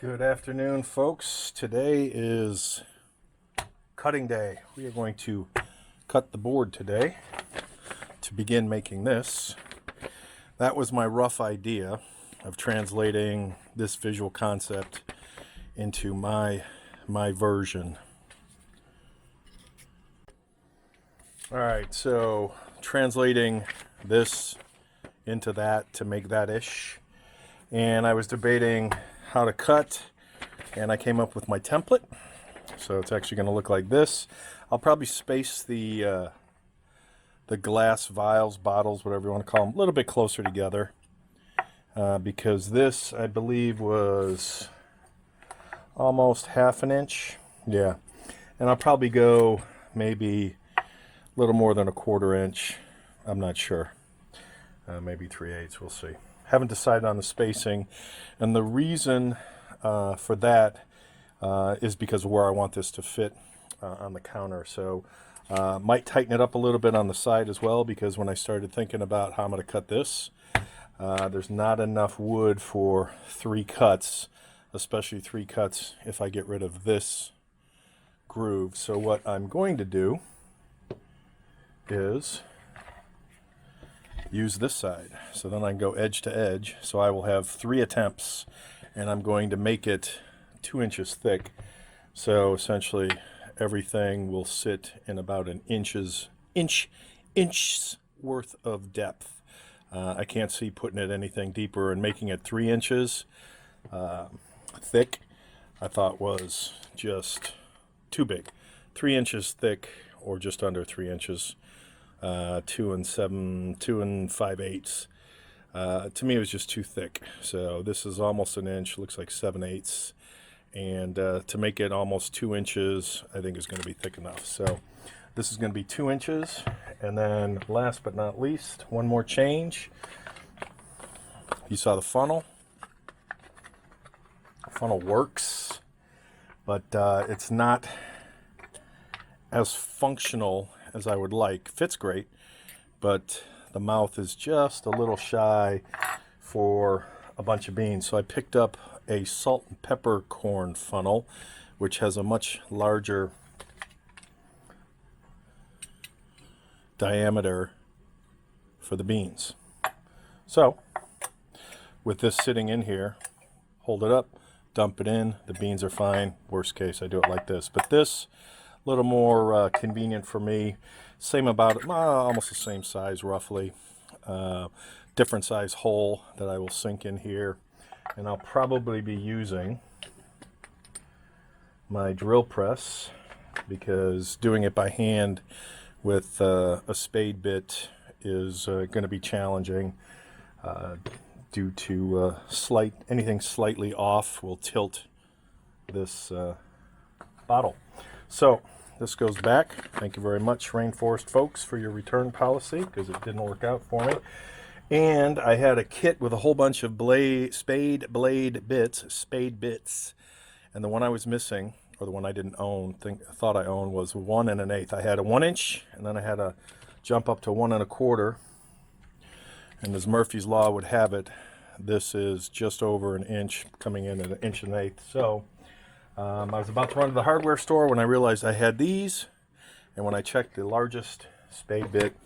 Good afternoon, folks. Today is cutting day. We are going to cut the board today to begin making this. That was my rough idea of translating this visual concept into my version. All right, so translating this into that to make that ish, and I was debating how to cut, and I came up with my template. So it's actually going to look like this. I'll probably space the glass vials, bottles, whatever you want to call them, a little bit closer together because this, I believe, was almost half an inch. Yeah, and I'll probably go maybe a little more than a quarter inch. I'm not sure. Maybe 3/8. We'll see. Haven't decided on the spacing, and the reason for that is because of where I want this to fit on the counter. So might tighten it up a little bit on the side as well, because when I started thinking about how I'm going to cut this, there's not enough wood for 3 cuts, especially 3 cuts if I get rid of this groove. So what I'm going to do is use this side, so then I can go edge to edge. So I will have 3 attempts, and I'm going to make it 2 inches thick. So essentially everything will sit in about an inch's worth of depth. I can't see putting it anything deeper, and making it 3 inches thick I thought was just too big. 3 inches thick, or just under 3 inches. 2 and 5/8. To me, it was just too thick. So this is almost an inch, looks like 7/8, and to make it almost 2 inches, I think is going to be thick enough. So this is going to be 2 inches, and then last but not least, one more change. You saw the funnel. The funnel works, but it's not as functional as I would like. Fits great, but the mouth is just a little shy for a bunch of beans. So I picked up a salt and pepper corn funnel, which has a much larger diameter for the beans. So with this sitting in here, hold it up, dump it in, the beans are fine. Worst case, I do it like this. But this, a little more convenient for me. Same about it, almost the same size roughly. Different size hole that I will sink in here, and I'll probably be using my drill press, because doing it by hand with a spade bit is going to be challenging due to anything slightly off will tilt this bottle. So this goes back. Thank you very much, Rainforest folks, for your return policy, because it didn't work out for me. And I had a kit with a whole bunch of spade bits, and the one I was missing, or the one I didn't own, thought I owned, was 1 1/8. I had a 1 inch, and then I had to jump up to 1 1/4. And as Murphy's Law would have it, this is just over an inch, coming in at 1 1/8. So I was about to run to the hardware store when I realized I had these, and when I checked the largest spade bit,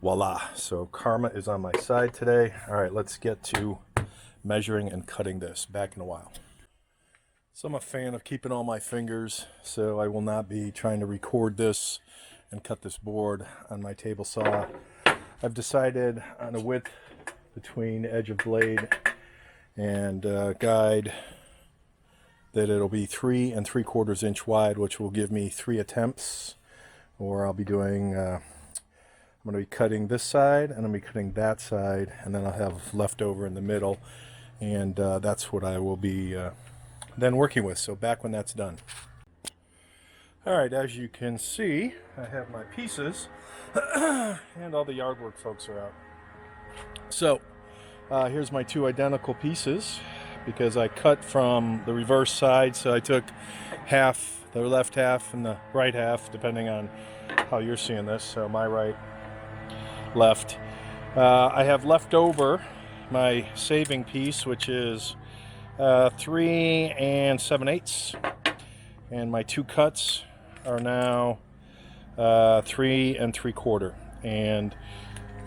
voila. So karma is on my side today. All right, let's get to measuring and cutting this. Back in a while. So I'm a fan of keeping all my fingers, so I will not be trying to record this and cut this board on my table saw. I've decided on a width between edge of blade and guide that it'll be 3 3/4 inch wide, which will give me 3 attempts. Or I'll be doing, I'm going to be cutting this side, and I'm going to be cutting that side, and then I'll have leftover in the middle, and that's what I will be then working with. So back when that's done. All right, as you can see, I have my pieces, and all the yard work folks are out. So here's my 2 identical pieces, because I cut from the reverse side, so I took half, the left half and the right half, depending on how you're seeing this. So my right, left. I have left over my saving piece, which is 3 7/8, and my 2 cuts are now 3 3/4, and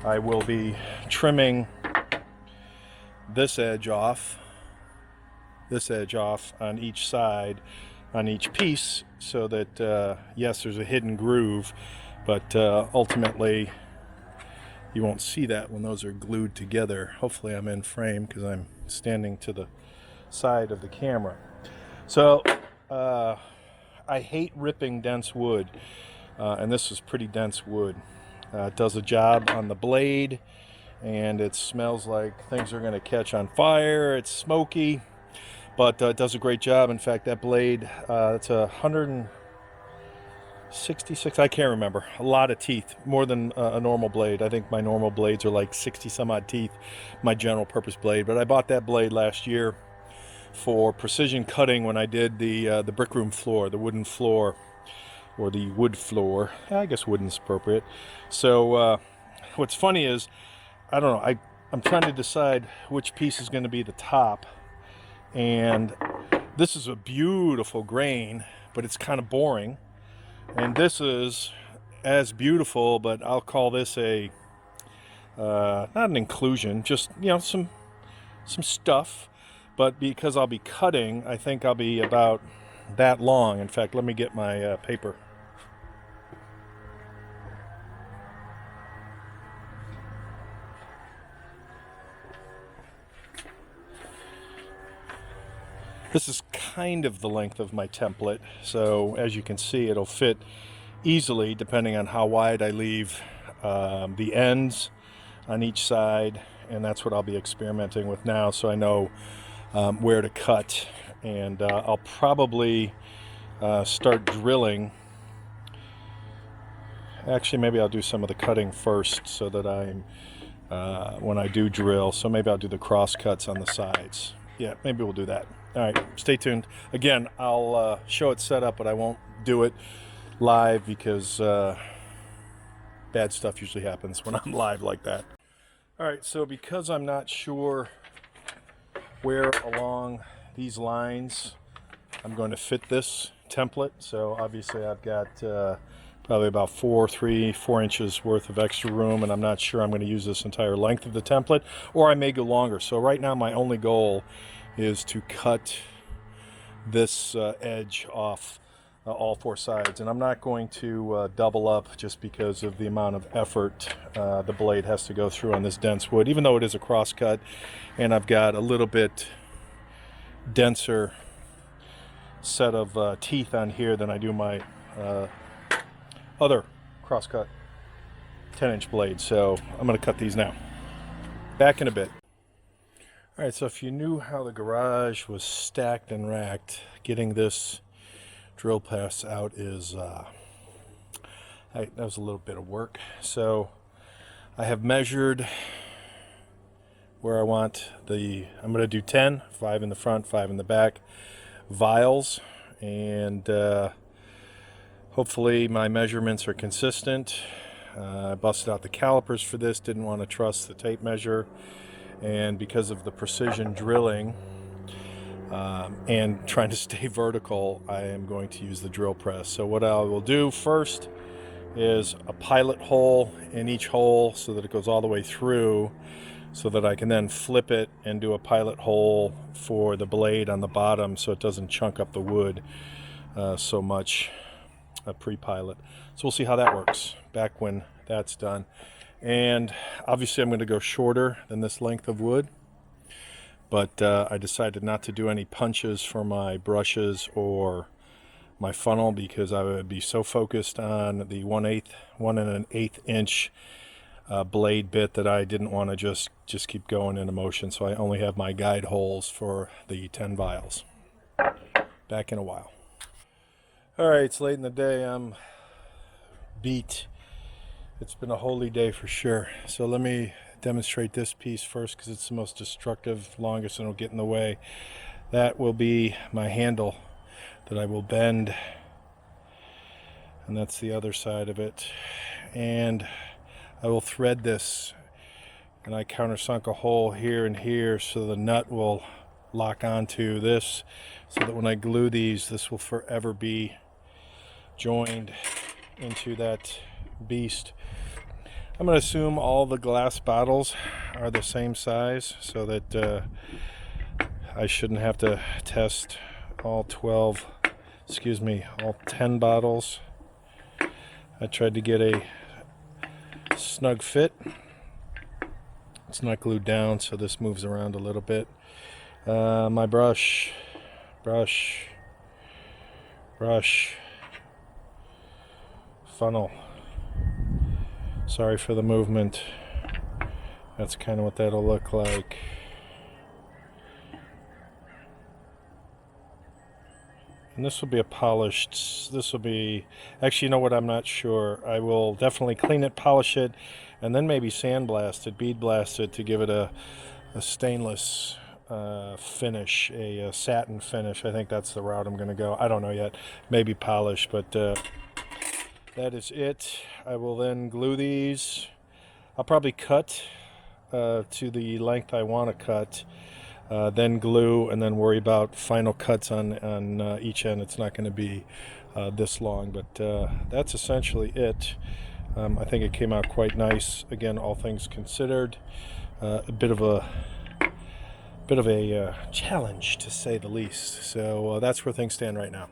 I will be trimming this edge off on each side, on each piece, so that yes, there's a hidden groove, but ultimately you won't see that when those are glued together. Hopefully I'm in frame because I'm standing to the side of the camera. So I hate ripping dense wood, and this is pretty dense wood. It does a job on the blade, and it smells like things are going to catch on fire. It's smoky, but it does a great job. In fact, that blade, it's 166, I can't remember, a lot of teeth, more than a normal blade. I think my normal blades are like 60 some odd teeth, my general purpose blade. But I bought that blade last year for precision cutting when I did the brick room floor, the wooden floor, or the wood floor. I guess wooden's appropriate. So what's funny is, I don't know, I'm trying to decide which piece is going to be the top, and this is a beautiful grain, but it's kind of boring. And this is as beautiful, but I'll call this a not an inclusion, just, you know, some stuff. But because I'll be cutting, I think I'll be about that long. In fact, let me get my paper. This is kind of the length of my template, so as you can see, it'll fit easily depending on how wide I leave the ends on each side, and that's what I'll be experimenting with now, so I know where to cut. And I'll probably start drilling. Actually, maybe I'll do some of the cutting first, so that I'm when I do drill, so maybe I'll do the cross cuts on the sides. Yeah, maybe we'll do that. All right, stay tuned. Again, I'll show it set up, but I won't do it live because bad stuff usually happens when I'm live like that. All right, so because I'm not sure where along these lines I'm going to fit this template, so obviously I've got probably about 4 inches worth of extra room, and I'm not sure I'm going to use this entire length of the template, or I may go longer. So right now my only goal is to cut this edge off all 4 sides, and I'm not going to double up just because of the amount of effort the blade has to go through on this dense wood, even though it is a cross cut, and I've got a little bit denser set of teeth on here than I do my other cross cut 10-inch blade. So I'm going to cut these now. Back in a bit. All right, so if you knew how the garage was stacked and racked, getting this drill press out is that was a little bit of work. So I have measured where I want I'm going to do 10, 5 in the front, 5 in the back vials, and hopefully my measurements are consistent. I busted out the calipers for this, didn't want to trust the tape measure, and because of the precision drilling and trying to stay vertical, I am going to use the drill press. So what I will do first is a pilot hole in each hole so that it goes all the way through, so that I can then flip it and do a pilot hole for the blade on the bottom so it doesn't chunk up the wood so much, a pre-pilot. So we'll see how that works back when that's done. And obviously I'm going to go shorter than this length of wood, but I decided not to do any punches for my brushes or my funnel because I would be so focused on the 1 1/8 inch blade bit that I didn't want to just keep going into motion. So I only have my guide holes for the 10 vials. Back in a while. All right, it's late in the day. I'm beat. It's been a holy day for sure. So let me demonstrate this piece first because it's the most destructive, longest, and it'll get in the way. That will be my handle that I will bend, and that's the other side of it. And I will thread this, and I countersunk a hole here and here so the nut will lock onto this so that when I glue these, this will forever be joined into that beast. I'm going to assume all the glass bottles are the same size so that I shouldn't have to test all 10 bottles. I tried to get a snug fit. It's not glued down, so this moves around a little bit. My brush, funnel. Sorry for the movement. That's kind of what that'll look like. And this will be a polished, actually, you know what, I'm not sure. I will definitely clean it, polish it, and then maybe sandblast it, bead blast it to give it a stainless finish, a satin finish. I think that's the route I'm going to go. I don't know yet. Maybe polish, but that is it. I will then glue these. I'll probably cut to the length I want to cut, then glue, and then worry about final cuts on each end. It's not going to be this long, but that's essentially it. I think it came out quite nice. Again, all things considered, a bit of a challenge to say the least. So that's where things stand right now.